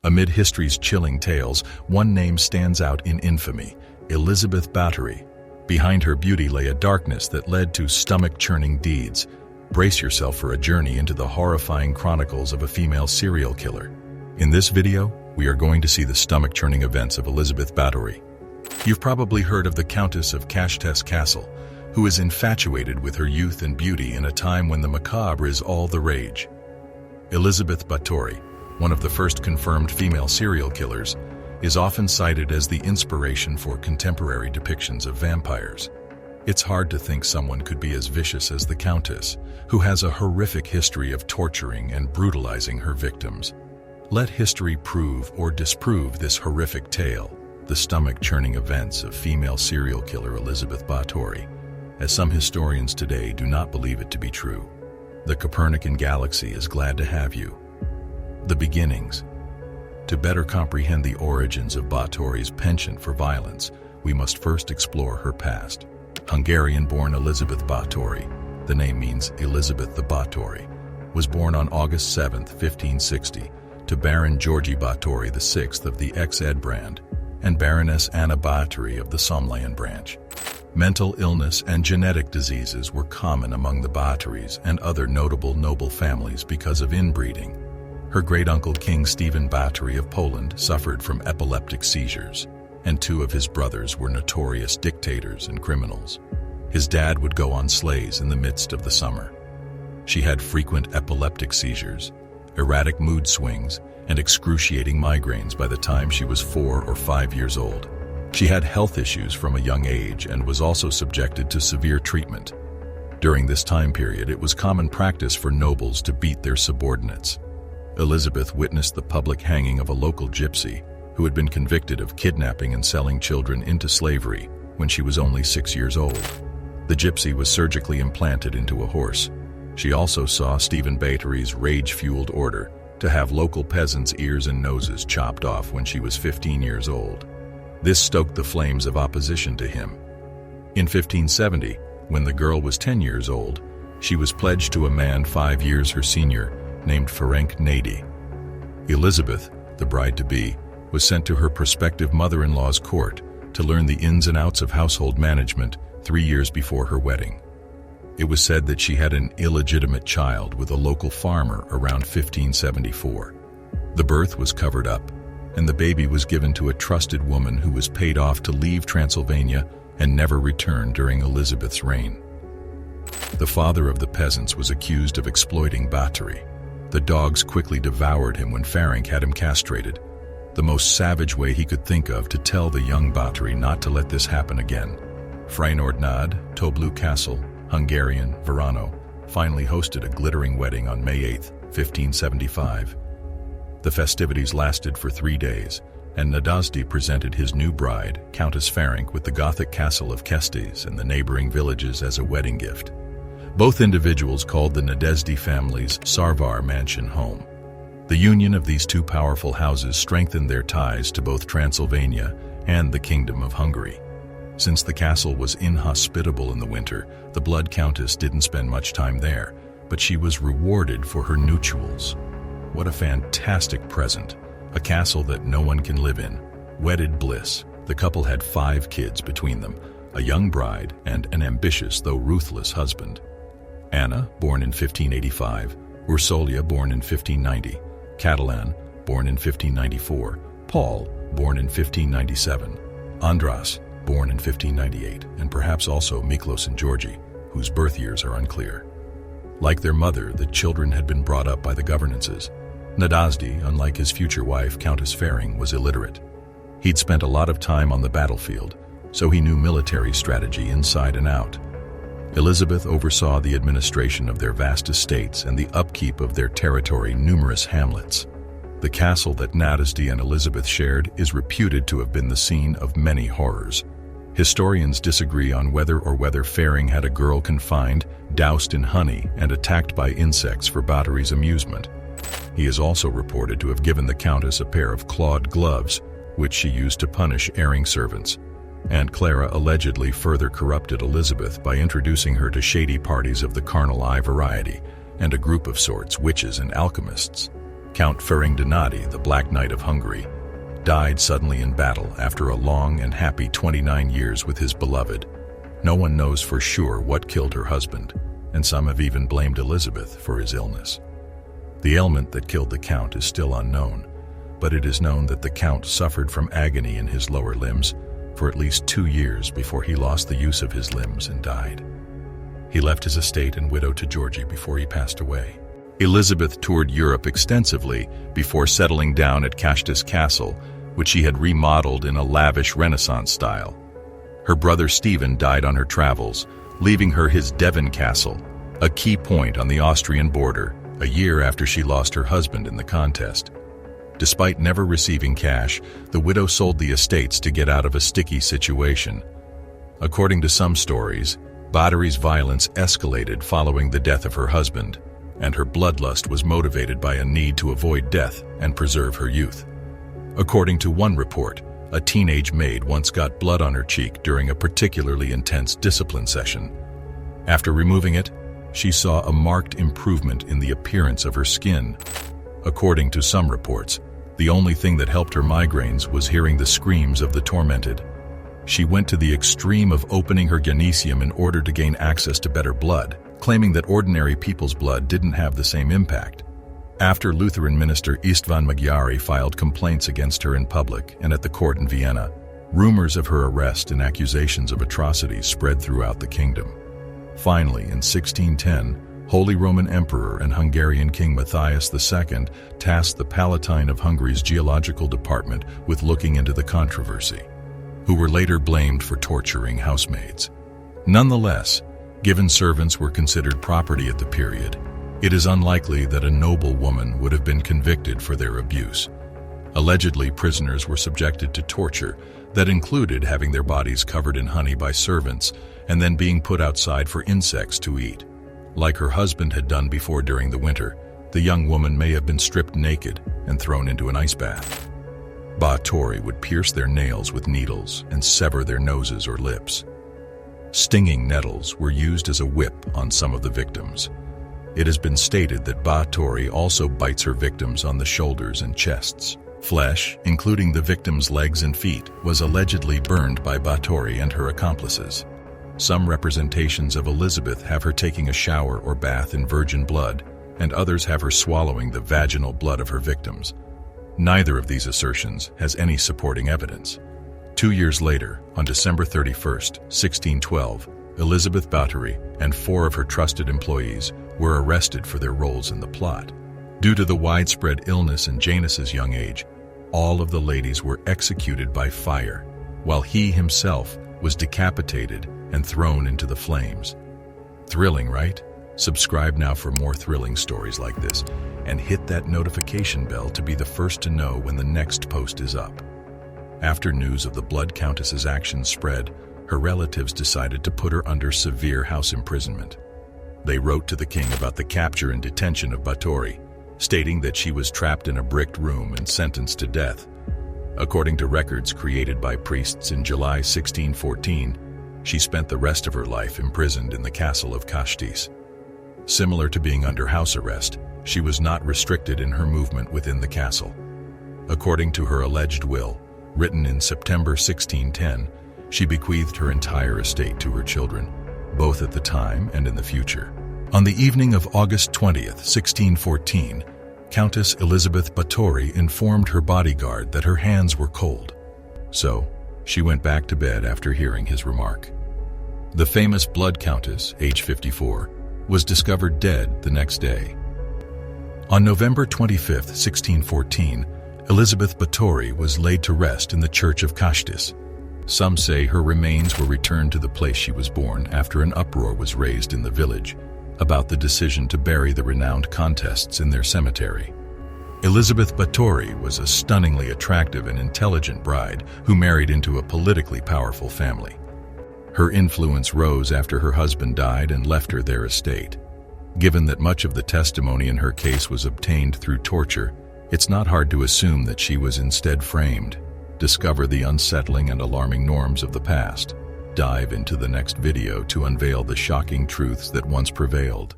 Amid history's chilling tales, one name stands out in infamy: Elizabeth Bathory. Behind her beauty lay a darkness that led to stomach-churning deeds. Brace yourself for a journey into the horrifying chronicles of a female serial killer. In this video, we are going to see the stomach-churning events of Elizabeth Bathory. You've probably heard of the Countess of Countess Castle, who is infatuated with her youth and beauty in a time when the macabre is all the rage. Elizabeth Bathory, one of the first confirmed female serial killers, is often cited as the inspiration for contemporary depictions of vampires. It's hard to think someone could be as vicious as the Countess, who has a horrific history of torturing and brutalizing her victims. Let history prove or disprove this horrific tale, the stomach-churning events of female serial killer Elizabeth Bathory, as some historians today do not believe it to be true. The Copernican galaxy is glad to have you. The beginnings. To better comprehend the origins of Báthory's penchant for violence, we must first explore her past. Hungarian-born Elizabeth Bathory, the name means Elizabeth the Báthory, was born on August 7, 1560, to Baron Georgi Báthory VI of the ex-Ed brand and Baroness Anna Báthory of the Somlayan branch. Mental illness and genetic diseases were common among the Báthorys and other notable noble families because of inbreeding. Her great-uncle King Stephen Báthory of Poland suffered from epileptic seizures, and two of his brothers were notorious dictators and criminals. His dad would go on sleighs in the midst of the summer. She had frequent epileptic seizures, erratic mood swings, and excruciating migraines by the time she was 4 or 5 years old. She had health issues from a young age and was also subjected to severe treatment. During this time period, it was common practice for nobles to beat their subordinates. Elizabeth witnessed the public hanging of a local gypsy who had been convicted of kidnapping and selling children into slavery when she was only 6 years old. The gypsy was surgically implanted into a horse. She also saw Stephen Báthory's rage-fueled order to have local peasants' ears and noses chopped off when she was 15 years old. This stoked the flames of opposition to him. In 1570, when the girl was 10 years old, she was pledged to a man 5 years her senior, named Ferenc Nady. Elizabeth, the bride-to-be, was sent to her prospective mother-in-law's court to learn the ins and outs of household management 3 years before her wedding. It was said that she had an illegitimate child with a local farmer around 1574. The birth was covered up, and the baby was given to a trusted woman who was paid off to leave Transylvania and never return during Elizabeth's reign. The father of the peasants was accused of exploiting Báthory. The dogs quickly devoured him when Ferenc had him castrated, the most savage way he could think of to tell the young Báthory not to let this happen again. Freynornad, Toblu Castle, Hungarian, Verano, finally hosted a glittering wedding on May 8, 1575. The festivities lasted for 3 days, and Nadasdy presented his new bride, Countess Ferenc, with the Gothic castle of Kestes and the neighboring villages as a wedding gift. Both individuals called the Nadasdy family's Sarvar mansion home. The union of these two powerful houses strengthened their ties to both Transylvania and the Kingdom of Hungary. Since the castle was inhospitable in the winter, the Blood Countess didn't spend much time there, but she was rewarded for her nuptials. What a fantastic present, a castle that no one can live in. Wedded bliss. The couple had 5 kids between them, a young bride and an ambitious though ruthless husband. Anna, born in 1585, Ursolia, born in 1590, Catalan, born in 1594, Paul, born in 1597, Andras, born in 1598, and perhaps also Miklos and Georgi, whose birth years are unclear. Like their mother, the children had been brought up by the governances. Nadasdy, unlike his future wife, Countess Ferenc, was illiterate. He'd spent a lot of time on the battlefield, so he knew military strategy inside and out. Elizabeth oversaw the administration of their vast estates and the upkeep of their territory's numerous hamlets. The castle that Nadasdy and Elizabeth shared is reputed to have been the scene of many horrors. Historians disagree on whether Ferenc had a girl confined, doused in honey, and attacked by insects for Báthory's amusement. He is also reported to have given the Countess a pair of clawed gloves, which she used to punish erring servants. Aunt Clara allegedly further corrupted Elizabeth by introducing her to shady parties of the carnal eye variety and a group of sorts, witches and alchemists. Count Inhuman Nutty, the Black Knight of Hungary, died suddenly in battle after a long and happy 29 years with his beloved. No one knows for sure what killed her husband, and some have even blamed Elizabeth for his illness. The ailment that killed the Count is still unknown, but it is known that the Count suffered from agony in his lower limbs for at least 2 years before he lost the use of his limbs and died. He left his estate and widow to Georgie before he passed away. Elizabeth toured Europe extensively before settling down at Countess Castle, which she had remodeled in a lavish Renaissance style. Her brother Stephen died on her travels, leaving her his Devon Castle, a key point on the Austrian border, a year after she lost her husband in the contest. Despite never receiving cash, the widow sold the estates to get out of a sticky situation. According to some stories, Báthory's violence escalated following the death of her husband, and her bloodlust was motivated by a need to avoid death and preserve her youth. According to one report, a teenage maid once got blood on her cheek during a particularly intense discipline session. After removing it, she saw a marked improvement in the appearance of her skin. According to some reports, the only thing that helped her migraines was hearing the screams of the tormented. She went to the extreme of opening her gynecium in order to gain access to better blood, claiming that ordinary people's blood didn't have the same impact. After Lutheran minister István Magyari filed complaints against her in public and at the court in Vienna, rumors of her arrest and accusations of atrocities spread throughout the kingdom. Finally, in 1610, Holy Roman Emperor and Hungarian King Matthias II tasked the Palatine of Hungary's geological department with looking into the controversy, who were later blamed for torturing housemaids. Nonetheless, given servants were considered property at the period, it is unlikely that a noble woman would have been convicted for their abuse. Allegedly, prisoners were subjected to torture that included having their bodies covered in honey by servants and then being put outside for insects to eat. Like her husband had done before during the winter, the young woman may have been stripped naked and thrown into an ice bath. Báthory would pierce their nails with needles and sever their noses or lips. Stinging nettles were used as a whip on some of the victims. It has been stated that Báthory also bites her victims on the shoulders and chests. Flesh, including the victims' legs and feet, was allegedly burned by Báthory and her accomplices. Some representations of Elizabeth have her taking a shower or bath in virgin blood, and others have her swallowing the vaginal blood of her victims. Neither of these assertions has any supporting evidence. 2 years later, on December 31st, 1612, Elizabeth Bathory and 4 of her trusted employees were arrested for their roles in the plot. Due to the widespread illness and Janus's young age, all of the ladies were executed by fire, while he himself was decapitated and thrown into the flames. Thrilling, right? Subscribe now for more thrilling stories like this, and hit that notification bell to be the first to know when the next post is up. After news of the Blood Countess's actions spread, her relatives decided to put her under severe house imprisonment. They wrote to the king about the capture and detention of Báthory, stating that she was trapped in a bricked room and sentenced to death. According to records created by priests in July 1614, she spent the rest of her life imprisoned in the castle of Countess. Similar to being under house arrest, she was not restricted in her movement within the castle. According to her alleged will, written in September 1610, she bequeathed her entire estate to her children, both at the time and in the future. On the evening of August 20th, 1614, Countess Elizabeth Bathory informed her bodyguard that her hands were cold. So, she went back to bed after hearing his remark. The famous Blood Countess, age 54, was discovered dead the next day. On November 25th, 1614, Elizabeth Bathory was laid to rest in the church of Countess. Some say her remains were returned to the place she was born after an uproar was raised in the village about the decision to bury the renowned contests in their cemetery. Elizabeth Bathory was a stunningly attractive and intelligent bride who married into a politically powerful family. Her influence rose after her husband died and left her their estate. Given that much of the testimony in her case was obtained through torture, it's not hard to assume that she was instead framed. Discover the unsettling and alarming norms of the past. Dive into the next video to unveil the shocking truths that once prevailed.